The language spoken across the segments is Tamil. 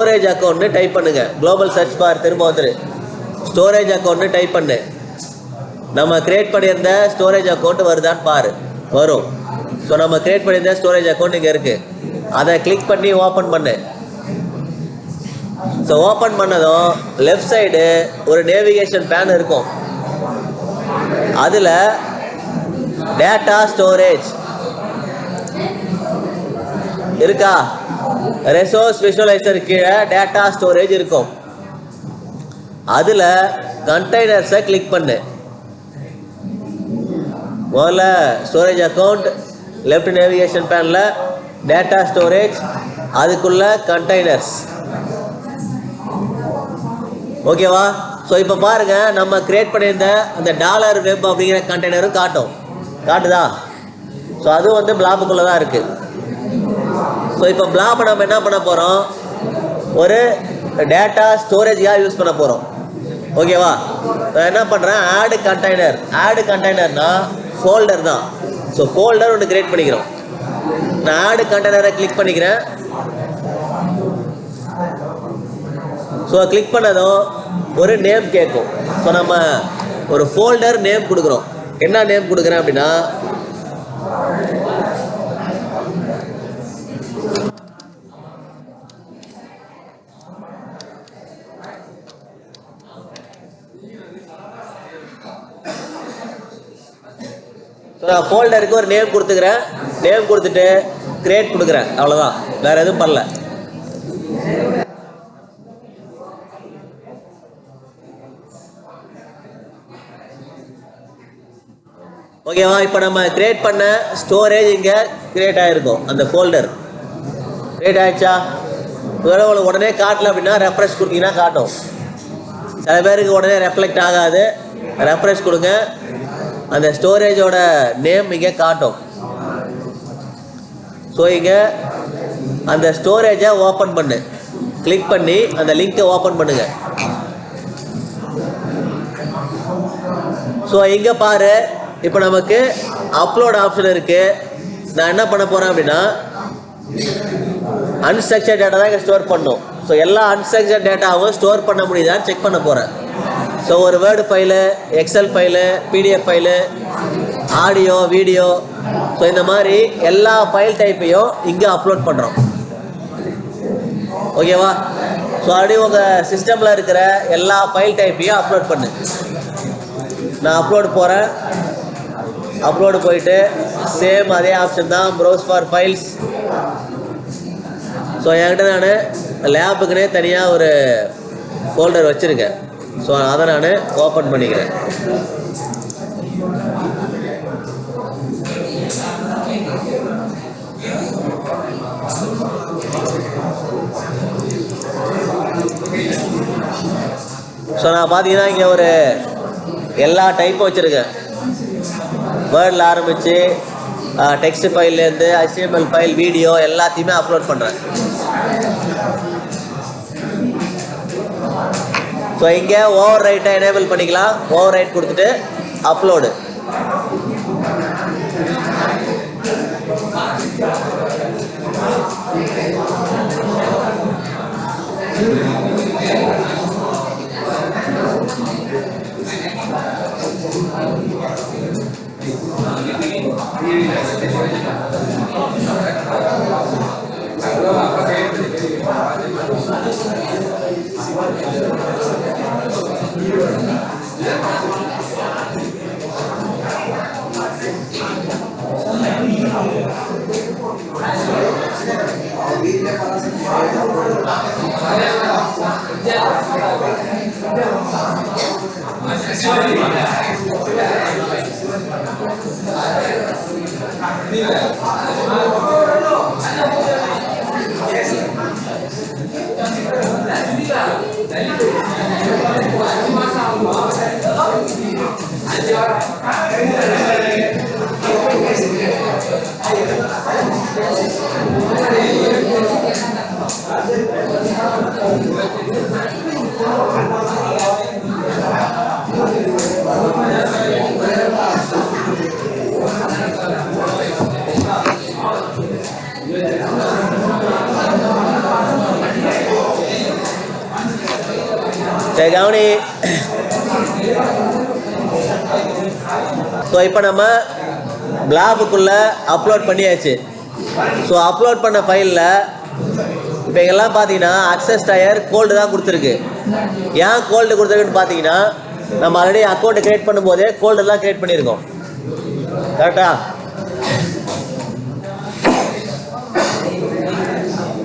ஸ்டோரேஜ் அக்கௌண்ட்னு டைப் பண்ணுங்க. குளோபல் சர்ச் பார் திரும்ப வந்துரு. ஸ்டோரேஜ் அக்கௌண்ட்னு டைப் பண்ணு. நம்ம கிரியேட் பண்ணியிருந்த ஸ்டோரேஜ் அக்கௌண்ட் வருதான்னு பாரு. வரும். ஸோ நம்ம கிரியேட் பண்ணியிருந்த ஸ்டோரேஜ் அக்கௌண்ட் இங்கே இருக்குது. அதை கிளிக் பண்ணி ஓப்பன் பண்ணு. ஸோ ஓப்பன் பண்ணதும் லெஃப்ட் சைடு ஒரு நேவிகேஷன் பேன் இருக்கும். அதில் டேட்டா ஸ்டோரேஜ் இருக்கா? ரிசோர்ஸ் விஷுவலைசர் கீழே டேட்டா ஸ்டோரேஜ் இருக்கும். அதில் கண்டெய்னர்ஸை கிளிக் பண்ணு. முதல்ல ஸ்டோரேஜ் அக்கௌண்ட், லெஃப்ட் நேவிகேஷன் பேனில் டேட்டா ஸ்டோரேஜ், அதுக்குள்ள கண்டெய்னர்ஸ். ஓகேவா? ஸோ இப்போ பாருங்க, நம்ம கிரியேட் பண்ணியிருந்த அந்த $வெப் அப்படிங்கிற கண்டெய்னரும் காட்டுதா? ஸோ அதுவும் வந்து பிளாப்புக்குள்ளே தான் இருக்குது. ஸோ இப்போ பிளாப்பை நம்ம என்ன பண்ண போகிறோம்? ஒரு டேட்டா ஸ்டோரேஜாக யூஸ் பண்ண போகிறோம். ஓகேவா? நான் என்ன பண்ணுறேன், ஆடு கண்டெய்னர்னா ஃபோல்டர் தான். ஸோ ஃபோல்டர் ஒன்று கிரியேட் பண்ணிக்கிறோம். நான் ஆடு கண்டெய்னரை கிளிக் பண்ணிக்கிறேன். ஸோ கிளிக் பண்ணதும் ஒரு நேம் கேட்கும். ஸோ நம்ம ஒரு ஃபோல்டர் நேம் கொடுக்குறோம். என்ன நேம் கொடுக்குறேன் அப்படின்னா, நான் ஃபோல்டருக்கு ஒரு நேம் கொடுத்துக்கிறேன். நேம் கொடுத்துட்டு கிரியேட் கொடுக்குறேன். அவ்வளோதான், வேறு எதுவும் பண்ணல. ஓகேவா? இப்போ நம்ம கிரியேட் பண்ண ஸ்டோரேஜ் இங்கே கிரியேட் ஆகிருக்கும். அந்த ஃபோல்டர் கிரியேட் ஆகிடுச்சா? உங்களுக்கு உடனே காட்டல அப்படின்னா ரெஃப்ரெஷ் கொடுத்தீங்கன்னா காட்டும். சில பேருக்கு உடனே ரெஃப்ளெக்ட் ஆகாது. ரெஃப்ரெஷ் கொடுங்க, அந்த ஸ்டோரேஜோட நேம் இங்கே காட்டும். ஸோ இங்கே அந்த ஸ்டோரேஜை ஓப்பன் பண்ணு. கிளிக் பண்ணி அந்த லிங்கை ஓப்பன் பண்ணுங்க. ஸோ இங்கே பாரு, இப்போ நமக்கு அப்லோட் ஆப்ஷன் இருக்குது. நான் என்ன பண்ண போகிறேன் அப்படின்னா, அன்ஸ்ட்ரக்சர்ட் டேட்டா தான் இங்கே ஸ்டோர் பண்ணும். ஸோ எல்லா அன்ஸ்ட்ரக்சர்ட் டேட்டாவும் ஸ்டோர் பண்ண முடியுதான்னு செக் பண்ண போகிறேன். ஸோ ஒரு word file, Excel file, PDF file, audio, video, so இந்த மாதிரி எல்லா ஃபைல் டைப்பையும் இங்கே அப்லோட் பண்ணுறோம். ஓகேவா? ஸோ அப்படி உங்கள் சிஸ்டமில் இருக்கிற எல்லா ஃபைல் டைப்பையும் அப்லோட் பண்ணு. நான் அப்லோடு போகிறேன். அப்லோடு போயிட்டு சேம் அதே ஆப்ஷன் தான், ப்ரௌஸ் ஃபார் ஃபைல்ஸ். ஸோ என்கிட்ட நான் லேபுக்குனே தனியாக ஒரு ஃபோல்டர் வச்சுருக்கேன். ஸோ அதை நான் ஓப்பன் பண்ணிக்கிறேன். ஸோ நான் பார்த்தீங்கன்னா இங்கே ஒரு எல்லா டைப்பும் வச்சுருக்கேன். வேர்டில் ஆரம்பித்து டெக்ஸ்ட் ஃபைல்லேருந்து HTML ஃபைல், வீடியோ எல்லாத்தையுமே அப்லோட் பண்ணுறேன். ஸோ இங்கே ஓவர் ரைட்டை எனேபிள் பண்ணிக்கலாம். ஓவர் ரைட் கொடுத்துட்டு அப்லோடு. சரி கவனி. ஸோ இப்போ நம்ம பிளாபுக்குள்ளே அப்லோட் பண்ணியாச்சு. ஸோ அப்லோட் பண்ண ஃபைலில் இப்போ இங்கெல்லாம் பார்த்தீங்கன்னா அக்சஸ் டயர் கோல்டு தான் கொடுத்துருக்கு. ஏன் கோல்டு கொடுத்துருக்குன்னு பார்த்தீங்கன்னா நம்ம ஆல்ரெடி அக்கௌண்ட் க்ரியேட் பண்ணும்போதே கோல்டெல்லாம் க்ரியேட் பண்ணியிருக்கோம். கரெக்டா?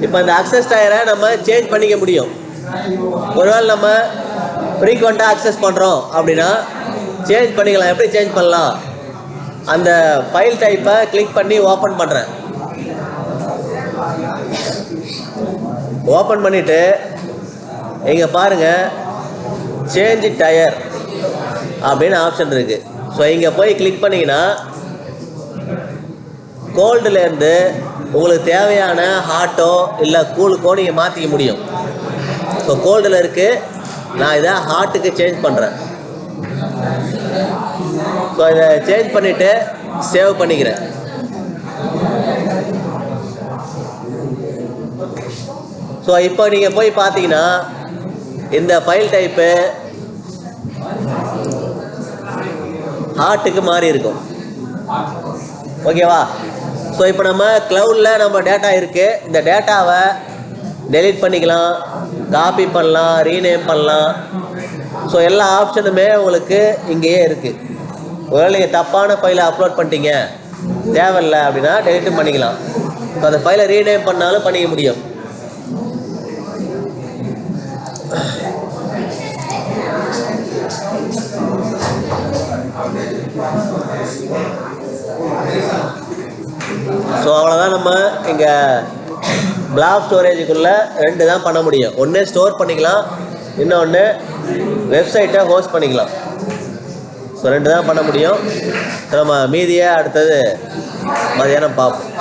இப்போ இந்த அக்சஸ் டயரை நம்ம சேஞ்ச் பண்ணிக்க முடியும். ஒருவேளை நம்ம ஃப்ரீக்வெண்ட்டாக அக்சஸ் பண்ணுறோம் அப்படின்னா சேஞ்ச் பண்ணிக்கலாம். எப்படி சேஞ்ச் பண்ணலாம்? அந்த ஃபைல் டைப்பை கிளிக் பண்ணி ஓப்பன் பண்ணுறேன். ஓப்பன் பண்ணிவிட்டு இங்கே பாருங்கள் சேஞ்ச் டயர் அப்படின்னு ஆப்ஷன் இருக்குது. ஸோ இங்கே போய் கிளிக் பண்ணிங்கன்னா கோல்டுலேருந்து உங்களுக்கு தேவையான ஹாட்டோ இல்லை கூலுக்கோ நீங்கள் மாற்றிக்க முடியும். ஸோ கோல்டில் இருக்குது, நான் இதை ஹாட்டுக்கு சேஞ்ச் பண்ணுறேன். ஸோ இதை சேஞ்ச் பண்ணிவிட்டு சேவ் பண்ணிக்கிறேன். ஸோ இப்போ நீங்கள் போய் பார்த்தீங்கன்னா இந்த ஃபைல் டைப்பு ஹாட்டுக்கு மாறி இருக்கும். ஓகேவா? ஸோ இப்போ நம்ம க்ளவுடில் நம்ம டேட்டா இருக்குது. இந்த டேட்டாவை டெலீட் பண்ணிக்கலாம், காப்பி பண்ணலாம், ரீநேம் பண்ணலாம். ஸோ எல்லா ஆப்ஷனுமே உங்களுக்கு இங்கேயே இருக்குது. ஒருவேளை நீங்கள் தப்பான ஃபைலை அப்லோட் பண்ணிட்டீங்க, தேவையில்லை அப்படின்னா டெலீட்டும் பண்ணிக்கலாம். ஸோ அந்த ஃபைலை ரீநேம் பண்ணாலும் பண்ணிக்க முடியும். ஸோ அவ்வளோதான். நம்ம இங்கே பிளாப் ஸ்டோரேஜுக்குள்ளே 2 தான் பண்ண முடியும். ஒன்று ஸ்டோர் பண்ணிக்கலாம், இன்னொன்று வெப்சைட்டை ஹோஸ்ட் பண்ணிக்கலாம். ஸோ 2 தான் பண்ண முடியும். ஸோ நம்ம மீதியை அடுத்தது மதியானம் பார்ப்போம்.